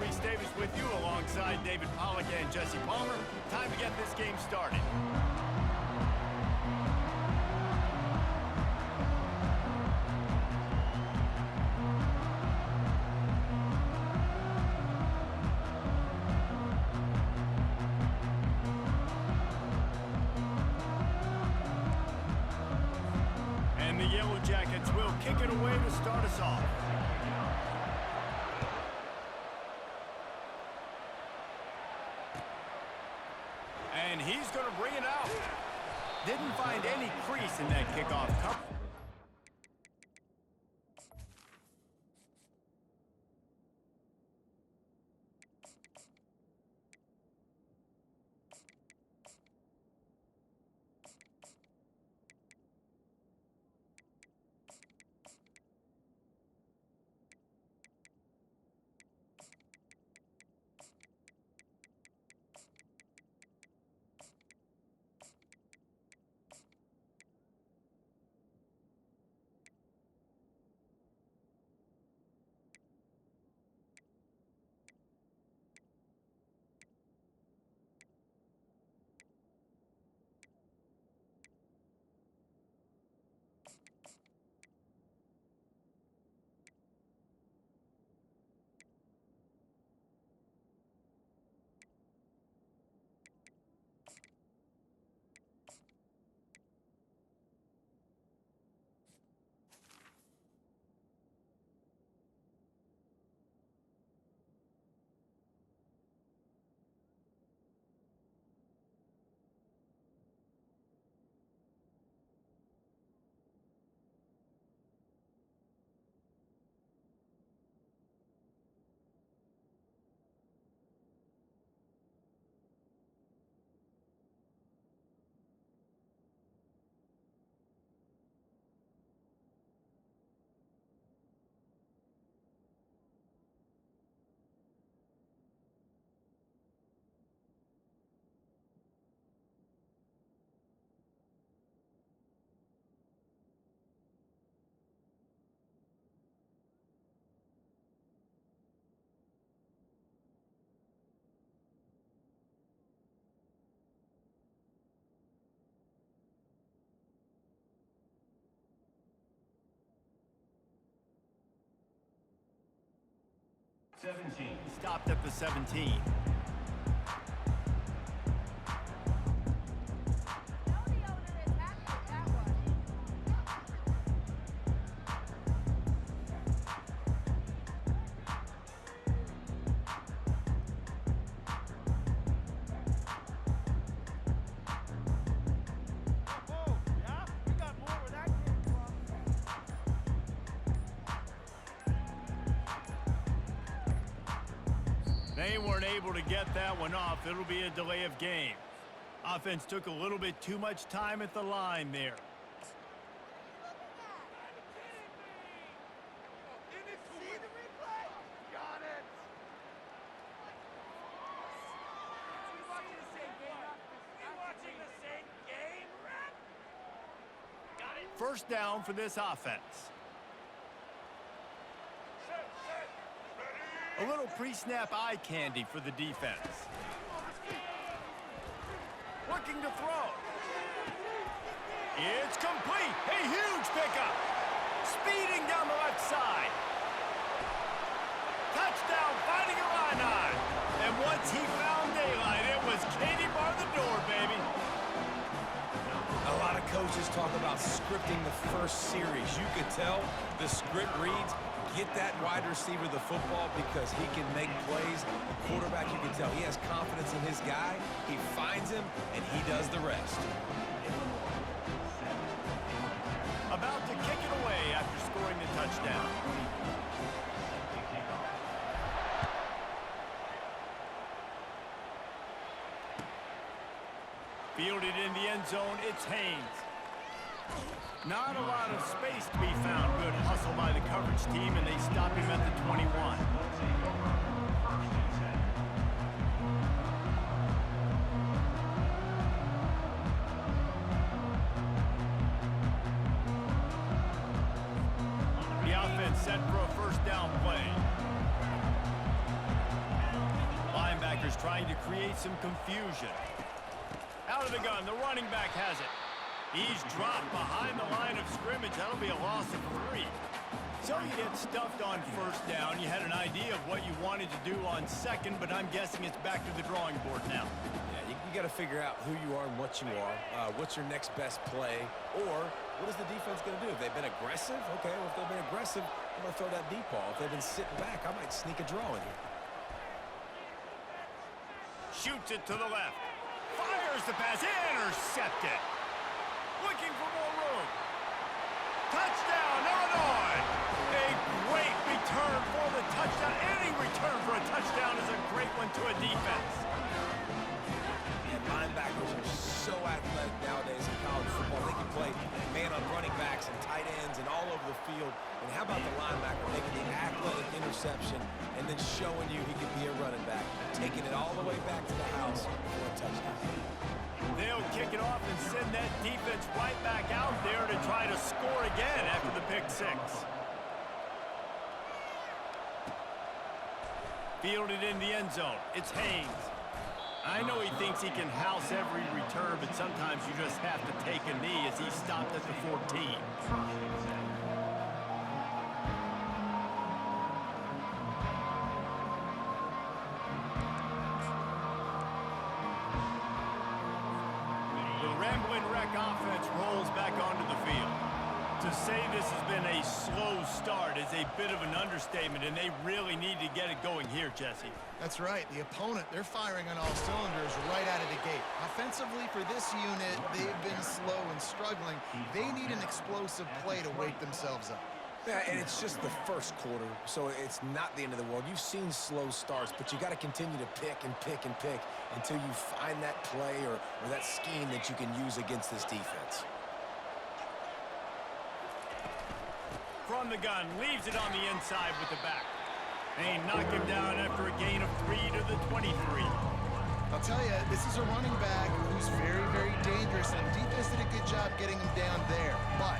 Reese Davis with you alongside David Pollack and Jesse Palmer. Time to get this game started. And the Yellow Jackets will kick it away to start us off. And he's going to bring it out. Didn't find any crease in that kickoff cover. Stopped at the 17. They weren't able to get that one off. It'll be a delay of game. Offense took a little bit too much time at the line there. First down for this offense. A little pre-snap eye candy for the defense. Looking to throw. It's complete. A huge pickup. Speeding down the left side. Touchdown, finding a line. And once he found daylight, it was Katie bar the door, baby. A lot of coaches talk about scripting the first series. You could tell the script reads, get that wide receiver the football because he can make plays. The quarterback, you can tell he has confidence in his guy. He finds him, and he does the rest. About to kick it away after scoring the touchdown. Fielded in the end zone, it's Haynes. Not a lot of space to be found. Good hustle by the coverage team, and they stop him at the 21. The offense set for a first down play. trying to create some confusion. Out of the gun, the running back has it. He's dropped behind the line of scrimmage. That'll be a loss of 3. So you get stuffed on first down. You had an idea of what you wanted to do on second, but I'm guessing it's back to the drawing board now. Yeah, you got to figure out who you are and what you are. What's your next best play? Or what is the defense going to do? If they've been aggressive, okay, well, if they've been aggressive, I'm going to throw that deep ball. If they've been sitting back, I might sneak a draw in here. Shoots it to the left. Fires the pass. Intercepted. Looking for more room. Touchdown, Illinois! A great return for the touchdown. Any return for a touchdown is a great one to a defense. And linebackers are so athletic nowadays in college football. They can play man on running backs and tight ends and all over the field. And how about the linebacker making the athletic interception and then showing you he can be a running back, taking it all the way back to the house for a touchdown. They'll kick it off and send that defense right back out there to try to score again after the pick 6. Fielded in the end zone. It's Haynes. I know he thinks he can house every return, but sometimes you just have to take a knee as he stopped at the 14. Offense rolls back onto the field. To say this has been a slow start is a bit of an understatement, and they really need to get it going here, Jesse. That's right. The opponent, they're firing on all cylinders right out of the gate. Offensively, for this unit, they've been slow and struggling. They need an explosive play to wake themselves up. Yeah, and it's just the first quarter, so it's not the end of the world. You've seen slow starts, but you got to continue to pick and pick and pick until you find that play or that scheme that you can use against this defense. From the gun, leaves it on the inside with the back. They knock him down after a gain of 3 to the 23. I'll tell you, this is a running back who's very, very dangerous, and the defense did a good job getting him down there, but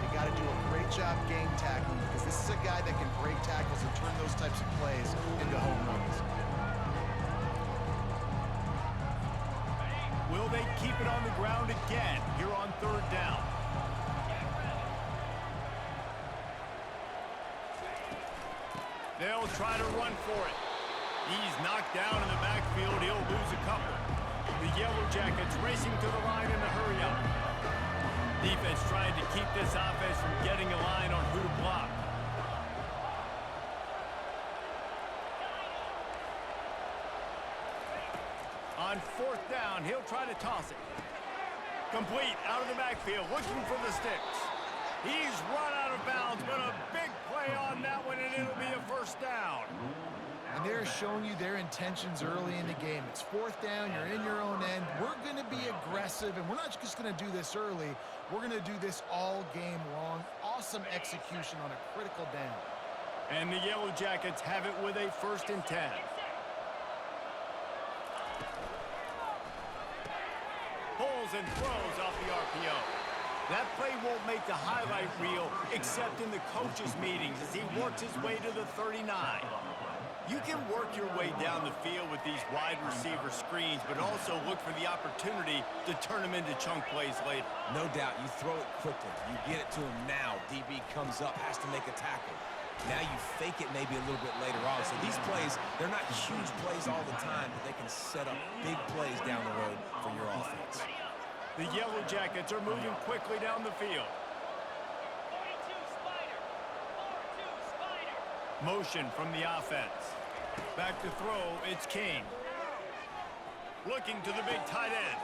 they got to do a great job game tackling because this is a guy that can break tackles and turn those types of plays into home runs. Will they keep it on the ground again here on 3rd down? They'll try to run for it. He's knocked down in the backfield. He'll lose a couple. The Yellow Jackets racing to the line in the hurry-up. Defense trying to keep this offense from getting a line on who to block. On 4th down, he'll try to toss it. Complete out of the backfield, looking for the sticks. He's run out of bounds, but a big play on that one, and it'll be a 1st down. And they're showing you their intentions early in the game. It's 4th down, you're in your own end. We're going to be aggressive, and we're not just going to do this early. We're going to do this all game long. Awesome execution on a critical down. And the Yellow Jackets have it with a 1st and 10. Pulls and throws off the RPO. That play won't make the highlight reel except in the coaches' meetings as he works his way to the 39. You can work your way down the field with these wide receiver screens, but also look for the opportunity to turn them into chunk plays later. No doubt, you throw it quickly. You get it to him now. DB comes up, has to make a tackle. Now you fake it maybe a little bit later on. So these plays, they're not huge plays all the time, but they can set up big plays down the road for your offense. The Yellow Jackets are moving quickly down the field. Motion from the offense. Back to throw, it's King. Looking to the big tight end.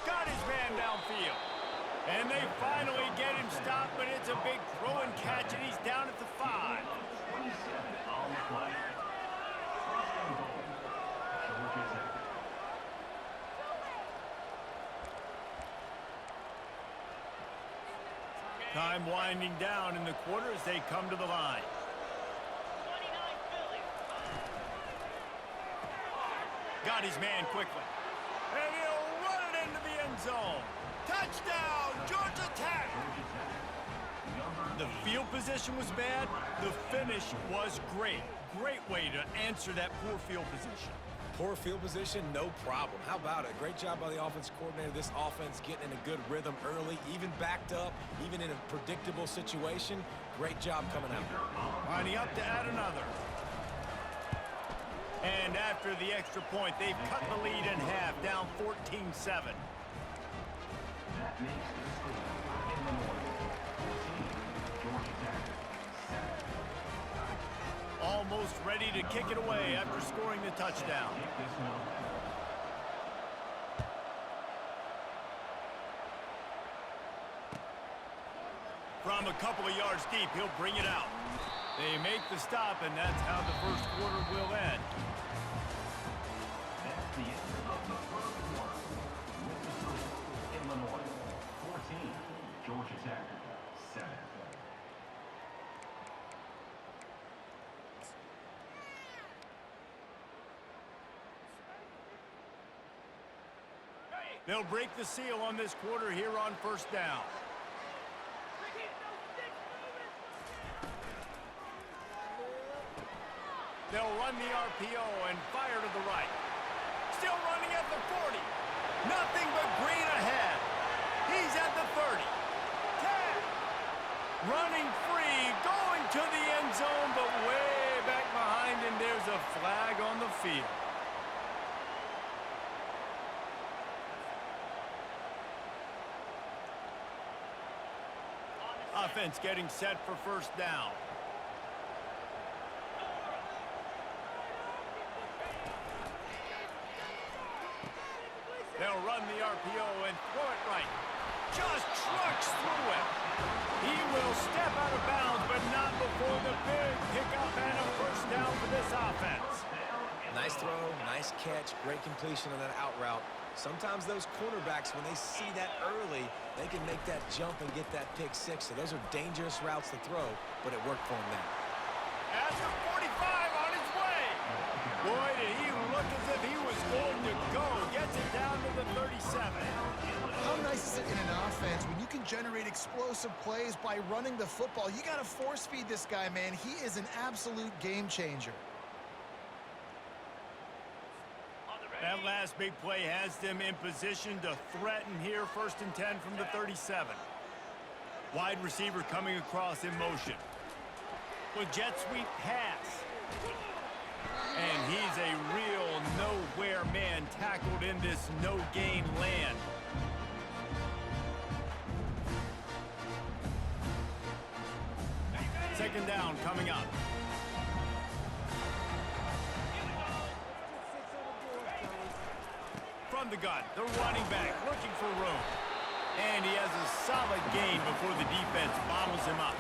Got his man downfield. And they finally get him stopped, but it's a big throw and catch, and he's down at the 5. Time winding down in the quarter as they come to the line. Got his man quickly. And he'll run it into the end zone. Touchdown, Georgia Tech! The field position was bad. The finish was great. Great way to answer that poor field position. Poor field position, no problem. How about it? Great job by the offense coordinator. This offense getting in a good rhythm early, even backed up, even in a predictable situation. Great job coming out. Lining up to add another. And after the extra point, they've cut the lead in half, down 14-7. That makes the score in the morning. 14, Georgia Tech, 7. Almost ready to kick it away after scoring the touchdown. From a couple of yards deep, he'll bring it out. They make the stop, and that's how the first quarter will end. That's the end of the first quarter. With the score, Illinois 14, Georgia Tech 7. They'll break the seal on this quarter here on first down. They'll run the RPO and fire to the right. Still running at the 40. Nothing but green ahead. He's at the 30. 10. Running free, going to the end zone, but way back behind him, there's a flag on the field. Offense getting set for first down. They'll run the RPO and throw it right. Just trucks through it. He will step out of bounds, but not before the big pickup and a first down for this offense. Nice throw, nice catch, great completion on that out route. Sometimes those cornerbacks, when they see that early, they can make that jump and get that pick six. So those are dangerous routes to throw, but it worked for him there. At the 45 on his way. Boy, did he look as if he was going to go. Gets it down to the 37. How nice is it in an offense when you can generate explosive plays by running the football? You got to force feed this guy, man. He is an absolute game changer. That last big play has them in position to threaten here, 1st and 10 from the 37. Wide receiver coming across in motion. With jet sweep pass. And he's a real nowhere man tackled in this no-gain land. Second down coming up. From the gun, the running back looking for room. And he has a solid gain before the defense bottles him up.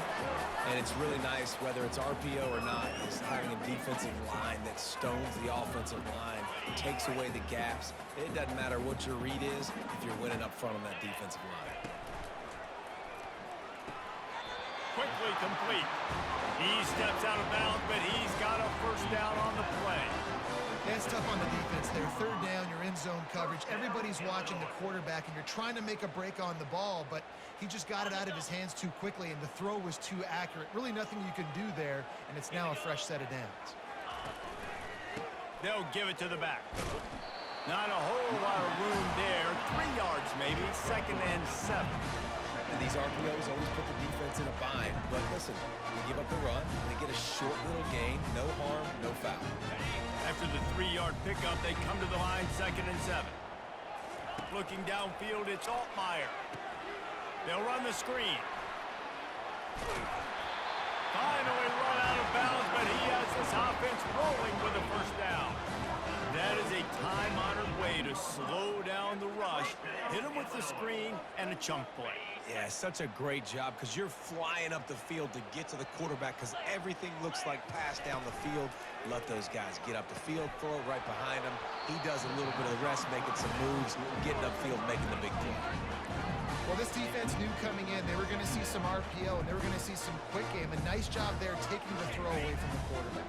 And it's really nice, whether it's RPO or not, is having a defensive line that stones the offensive line, takes away the gaps. It doesn't matter what your read is if you're winning up front on that defensive line. Quickly complete. He steps out of bounds, but he's got a first down on the play. That's tough on the defense there. Third down, you're in zone coverage. Everybody's watching the quarterback, and you're trying to make a break on the ball, but he just got it out of his hands too quickly, and the throw was too accurate. Really nothing you can do there, and it's now a fresh set of downs. They'll give it to the back. Not a whole lot of room there. 3 yards maybe, 2nd and 7. And these RPOs always put the defense in a bind. But listen, they give up the run, they get a short little gain, no harm, no foul. After the 3-yard pickup, they come to the line, 2nd and 7. Looking downfield, it's Altmaier. They'll run the screen. Finally run out of bounds, but he has this offense rolling with a first down. That is a time-honored way to slow down the rush, hit him with the screen, and a chunk play. Yeah, such a great job because you're flying up the field to get to the quarterback because everything looks like pass down the field. Let those guys get up the field, throw it right behind him. He does a little bit of the rest, making some moves, getting upfield, making the big play. Well, this defense knew coming in they were going to see some RPO, and they were going to see some quick game. A nice job there taking the throw away from the quarterback.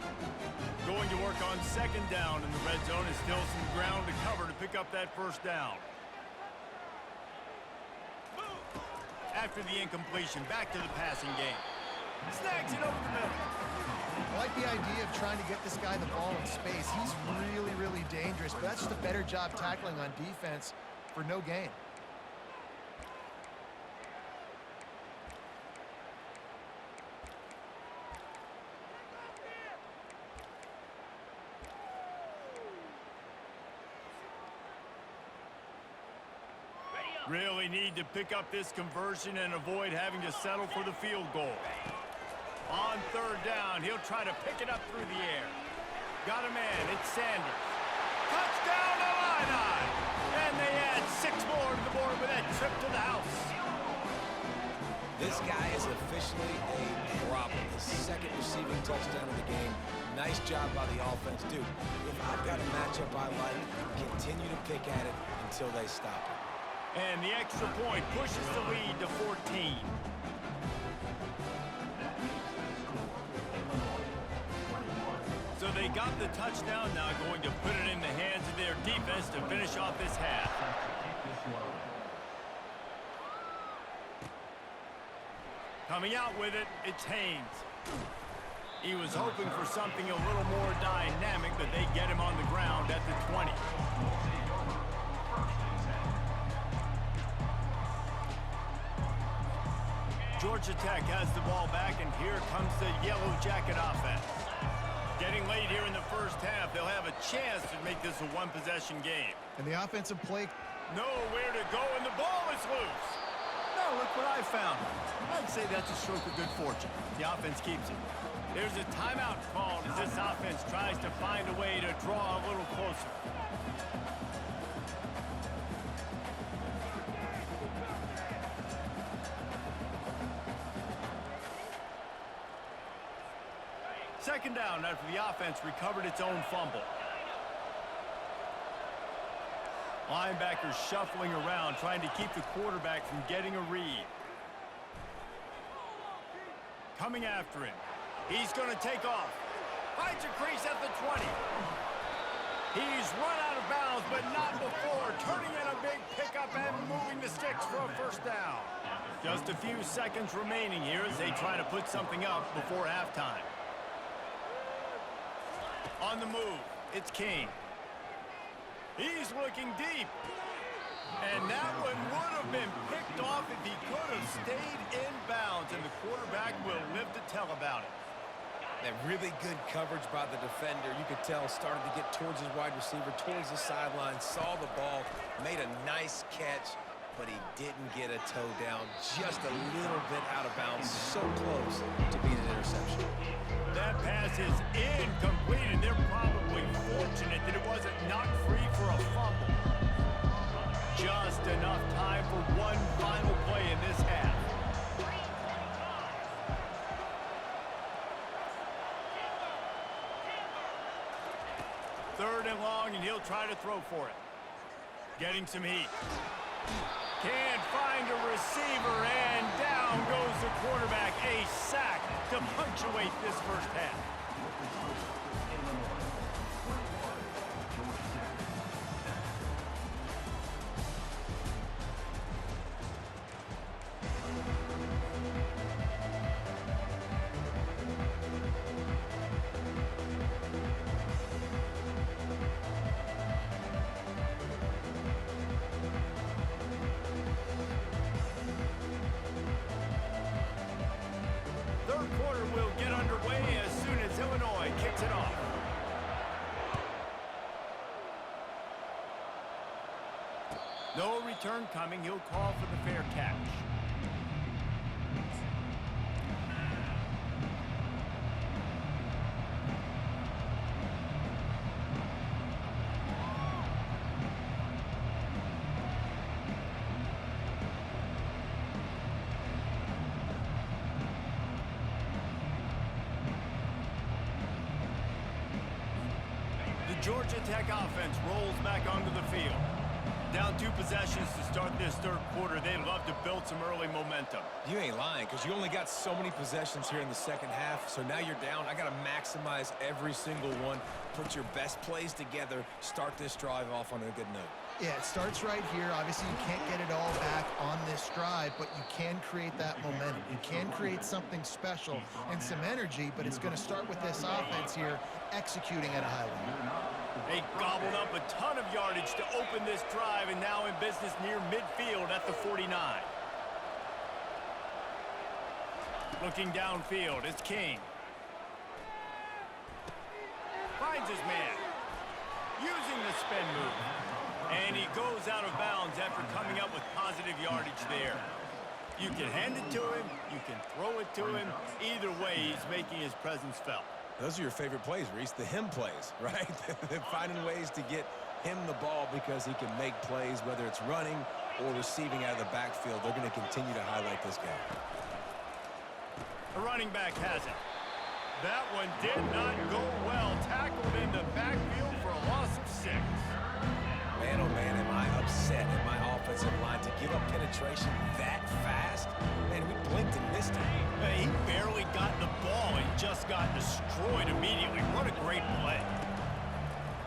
Going to work on 2nd down in the red zone is still some ground to cover to pick up that first down. After the incompletion, back to the passing game. Snags it over the middle. I like the idea of trying to get this guy the ball in space. He's really, really dangerous, but that's just a better job tackling on defense for no gain. Really need to pick up this conversion and avoid having to settle for the field goal. On third down, he'll try to pick it up through the air. Got a man, it's Sanders. Touchdown, Illini! And they add 6 more to the board with that trip to the house. This guy is officially a problem. His second receiving touchdown of the game. Nice job by the offense. Dude, if I've got a matchup I like, continue to pick at it until they stop it. And the extra point pushes the lead to 14. So they got the touchdown, now going to put it in the hands of their defense to finish off this half. Coming out with it, it's Haynes. He was hoping for something a little more dynamic, but they get him on the ground at the 20. Georgia Tech has the ball back, and here comes the Yellow Jacket offense. Getting late here in the first half, they'll have a chance to make this a one-possession game. And the offensive play. Nowhere to go, and the ball is loose. Now look what I found. I'd say that's a stroke of good fortune. The offense keeps it. There's a timeout called as this offense tries to find a way to draw a little closer. Second down after the offense recovered its own fumble. Linebackers shuffling around, trying to keep the quarterback from getting a read. Coming after him. He's going to take off. Finds a crease at the 20. He's run out of bounds, but not before turning in a big pickup and moving the sticks for a first down. Just a few seconds remaining here as they try to put something up before halftime. On the move, it's King. He's looking deep. And that one would have been picked off if he could have stayed in bounds, and the quarterback will live to tell about it. That really good coverage by the defender, you could tell, started to get towards his wide receiver, towards the sideline, saw the ball, made a nice catch, but he didn't get a toe down, just a little bit out of bounds, so close to being an interception. That pass is incomplete, and they're probably fortunate that it wasn't knocked free for a fumble. Just enough time for one final play in this half. Third and long, and he'll try to throw for it. Getting some heat. Can't find a receiver, and down goes the quarterback. A sack to punctuate this first half. Third quarter will get underway as soon as Illinois kicks it off. No return coming. He'll call for the fair catch. The Georgia Tech offense rolls back onto the field. Down 2 possessions to start this third quarter. They'd love to build some early momentum. You ain't lying, because you only got so many possessions here in the second half, so now you're down. I got to maximize every single one, put your best plays together, start this drive off on a good note. Yeah, it starts right here. Obviously, you can't get it all back on this drive, but you can create that momentum. You can create something special and some energy, but it's going to start with this offense here executing at a high level. They gobbled up a ton of yardage to open this drive, and now in business near midfield at the 49. Looking downfield, it's King. Finds his man. Using the spin move. And he goes out of bounds after coming up with positive yardage there. You can hand it to him, you can throw it to him. Either way, he's making his presence felt. Those are your favorite plays, Reese, the him plays, right? They're finding ways to get him the ball because he can make plays, whether it's running or receiving out of the backfield. They're going to continue to highlight this guy. The running back has it. That one did not go well. Tackled in the backfield for a loss of 6. Man, oh man, am I upset at my offensive line to give up penetration that fast? Man, we blinked and missed it. He barely got the ball and just got destroyed immediately. What a great play.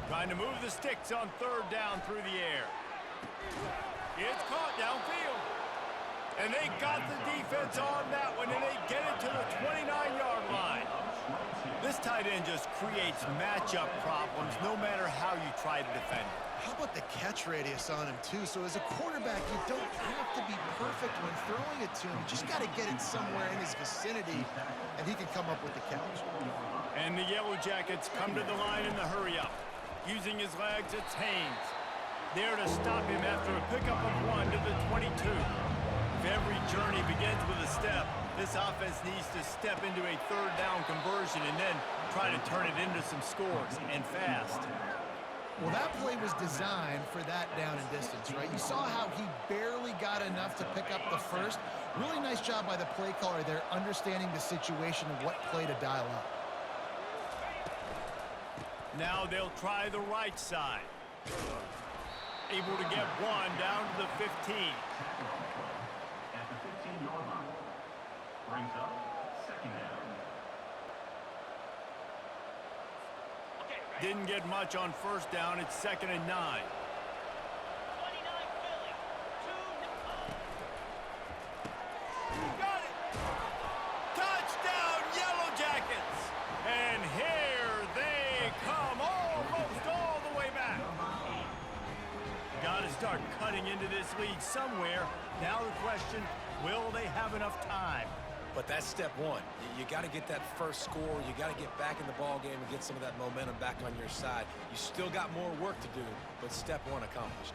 Trying to move the sticks on third down through the air. It's caught downfield. And they got the defense on that one, and they get it to the 29-yard line. This tight end just creates matchup problems no matter how you try to defend it. How about the catch radius on him, too? So as a quarterback, you don't have to be perfect when throwing it to him. You just got to get it somewhere in his vicinity, and he can come up with the catch. And the Yellow Jackets come to the line in the hurry-up. Using his legs, it's Haynes. There to stop him after a pickup of 1 to the 22. If every journey begins with a step, this offense needs to step into a third down conversion and then try to turn it into some scores, and fast. Well, that play was designed for that down and distance, right? You saw how he barely got enough to pick up the first. Really nice job by the play caller there, understanding the situation and what play to dial up. Now they'll try the right side. Able to get 1 down to the 15. At the 15-yard line. Brings up second down. Didn't get much on first down. It's 2nd and 9. 29 Philly. 2 Got it! Touchdown, Yellow Jackets! And here they come, almost all the way back. Got to start cutting into this lead somewhere. Now the question, will they have enough time? But that's step one. You got to get that first score. You got to get back in the ball game and get some of that momentum back on your side. You still got more work to do, but step one accomplished.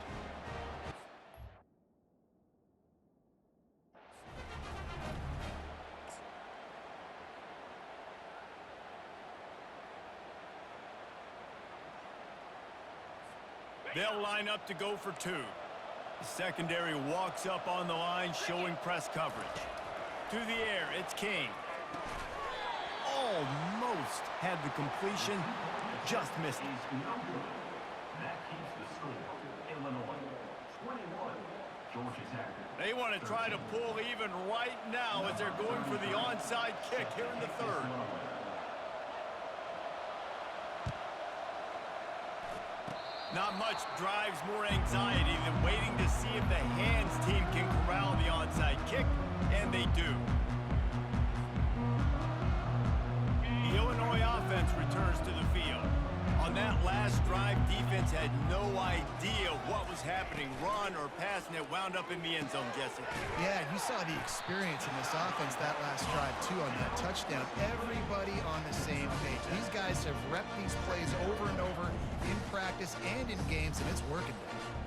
They'll line up to go for 2. The secondary walks up on the line, showing press coverage. To the air, it's King. Almost had the completion, just missed it. That keeps the score. Illinois 21, Georgia Tech. They want to try to pull even right now as they're going for the onside kick here in the third. Not much drives more anxiety than waiting to see if the hands team can corral the onside kick, and they do. The Illinois offense returns to the field. On that last drive, defense had no idea what was happening, run or pass, and it wound up in the end zone, Jesse. Yeah, you saw the experience in this offense that last drive, too, on that touchdown. Everybody on the same page. These guys have repped these plays over and over in practice and in games, and it's working.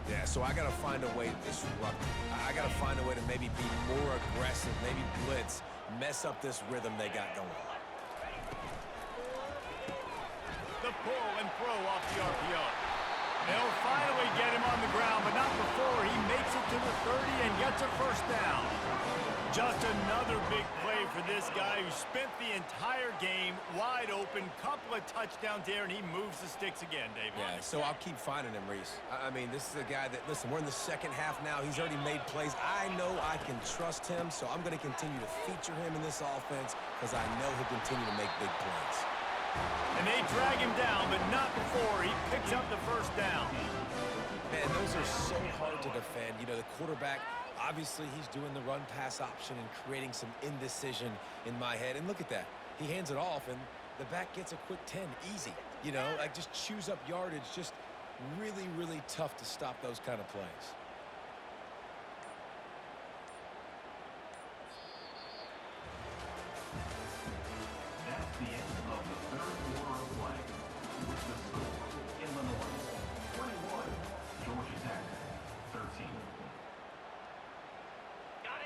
Yeah, so I got to find a way to disrupt it. I got to find a way to maybe be more aggressive, maybe blitz, mess up this rhythm they got going. The pull and throw off the RPO. They'll finally get him on the ground, but not before he makes it to the 30 and gets a first down. Just another big play for for this guy who spent the entire game wide open, couple of touchdowns there, and he moves the sticks again, David. Yeah, so I'll keep finding him, Reese. I mean, this is a guy that, listen, we're in the second half now. He's already made plays. I know I can trust him, so I'm going to continue to feature him in this offense because I know he'll continue to make big plays. And they drag him down, but not before he picks up the first down. Man, those are so hard to defend. You know, the quarterback, obviously he's doing the run-pass option and creating some indecision in my head. And look at that. He hands it off, and the back gets a quick 10. Easy. You know, like just chews up yardage. Just really, really tough to stop those kind of plays. That's the end of the third quarter of play. With the score, Illinois 21, Georgia Tech 13.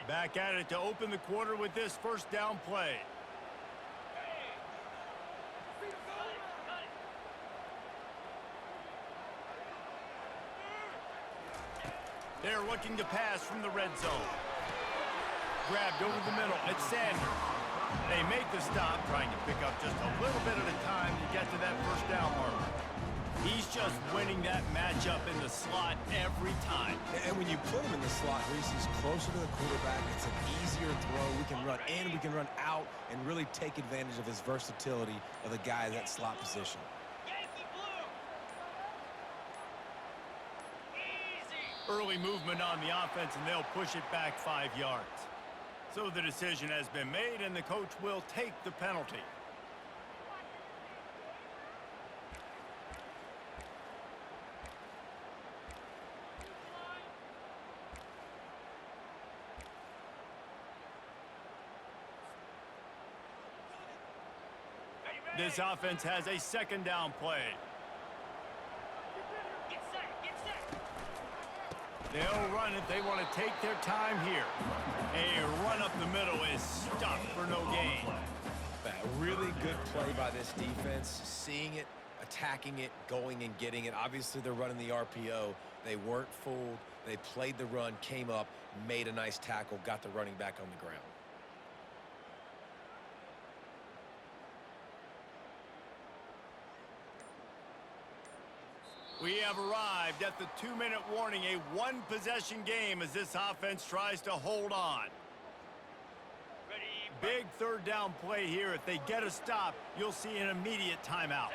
Back at it to open the quarter with this first down play. They're looking to pass from the red zone. Grabbed over the middle. It's Sanders. They make the stop, trying to pick up just a little bit at a time to get to that first down marker. He's just winning that matchup in the slot every time. And when you put him in the slot, Reese, he's closer to the quarterback. It's an easier throw. We can run in, we can run out, and really take advantage of his versatility of the guy in that slot position. Early movement on the offense, and they'll push it back 5 yards. So the decision has been made, and the coach will take the penalty. This offense has a second down play. They'll run it. They want to take their time here. A run up the middle is stopped for no gain. A really good play by this defense. Seeing it, attacking it, going and getting it. Obviously, they're running the RPO. They weren't fooled. They played the run, came up, made a nice tackle, got the running back on the ground. We have arrived at the 2-minute warning, a one-possession game as this offense tries to hold on. Big third down play here. If they get a stop, you'll see an immediate timeout.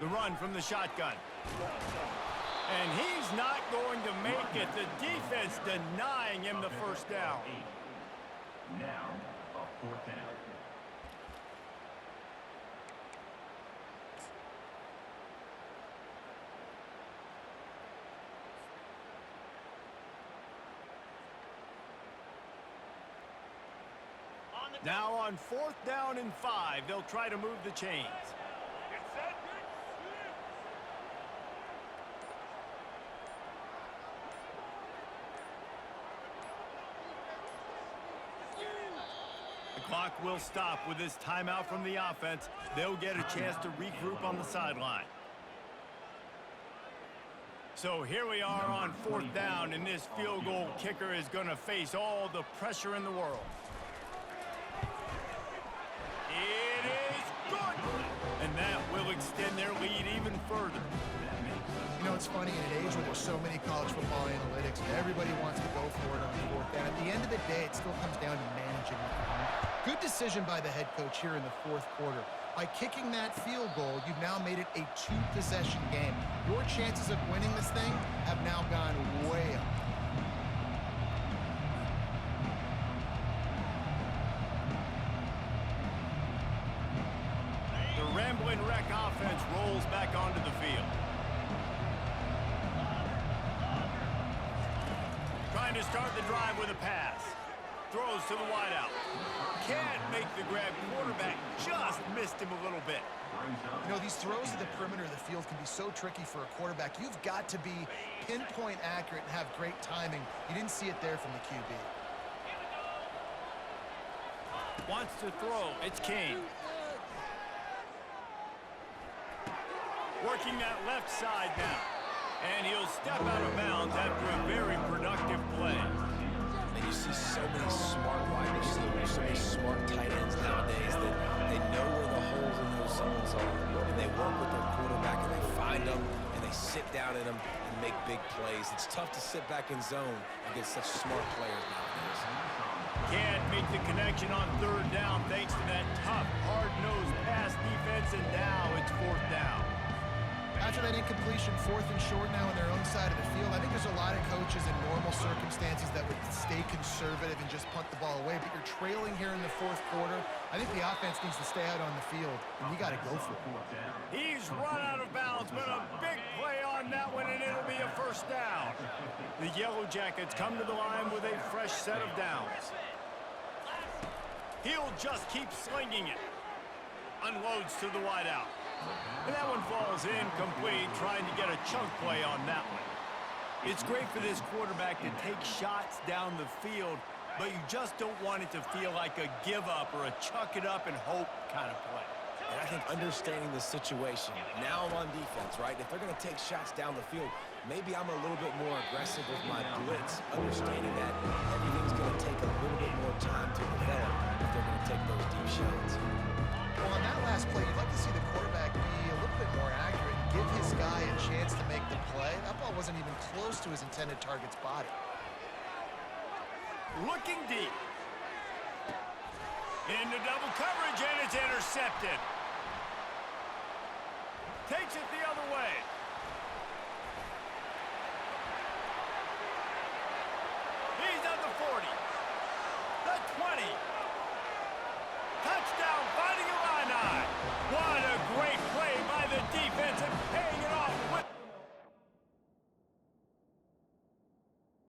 The run from the shotgun. And he's not going to make it. The defense denying him the first down. Now, a fourth down. Now on 4th down and 5, they'll try to move the chains. The clock will stop with this timeout from the offense. They'll get a chance to regroup on the sideline. So here we are on 4th down, and this field goal kicker is going to face all the pressure in the world. It is good! And that will extend their lead even further. You know, it's funny, in an age where there's so many college football analytics, and everybody wants to go for it on 4th down. At the end of the day, it still comes down to managing the time. Good decision by the head coach here in the 4th quarter. By kicking that field goal, you've now made it a 2-possession game. Your chances of winning this thing have now gone way up. The Ramblin' Wreck offense rolls back onto the field. Trying to start the drive with a pass. Throws to the wideout. Can't make the grab. Quarterback just missed him a little bit. You know, these throws at the perimeter of the field can be so tricky for a quarterback. You've got to be pinpoint accurate and have great timing. You didn't see it there from the QB. Wants to throw. It's Kane. Working that left side now. And he'll step out of bounds after a very productive play. And you see so many smart wide receivers, so many smart tight ends nowadays that they know where the holes in those zones are. And they work with their quarterback and they find them and they sit down in them and make big plays. It's tough to sit back in zone against such smart players nowadays. Can't make the connection on third down thanks to that tough, hard-nosed pass defense, and now it's fourth down. After that incompletion, 4th and short now on their own side of the field, I think there's a lot of coaches in normal circumstances that would stay conservative and just punt the ball away, but you're trailing here in the 4th quarter. I think the offense needs to stay out on the field, and you got to go for it. He's run out of bounds, but a big play on that one, and it'll be a first down. The Yellow Jackets come to the line with a fresh set of downs. He'll just keep slinging it. Unloads to the wideout. And that one falls incomplete, trying to get a chunk play on that one. It's great for this quarterback to take shots down the field, but you just don't want it to feel like a give-up or a chuck it up and hope kind of play. And I think understanding the situation, now I'm on defense, right? If they're going to take shots down the field, maybe I'm a little bit more aggressive with my blitz, understanding that everything's going to take a little bit more time to develop if they're going to take those deep shots. Well, on that last play, you'd like to see the quarterback be a little bit more accurate and give his guy a chance to make the play. That ball wasn't even close to his intended target's body. Looking deep. Into double coverage, and it's intercepted. Takes it the other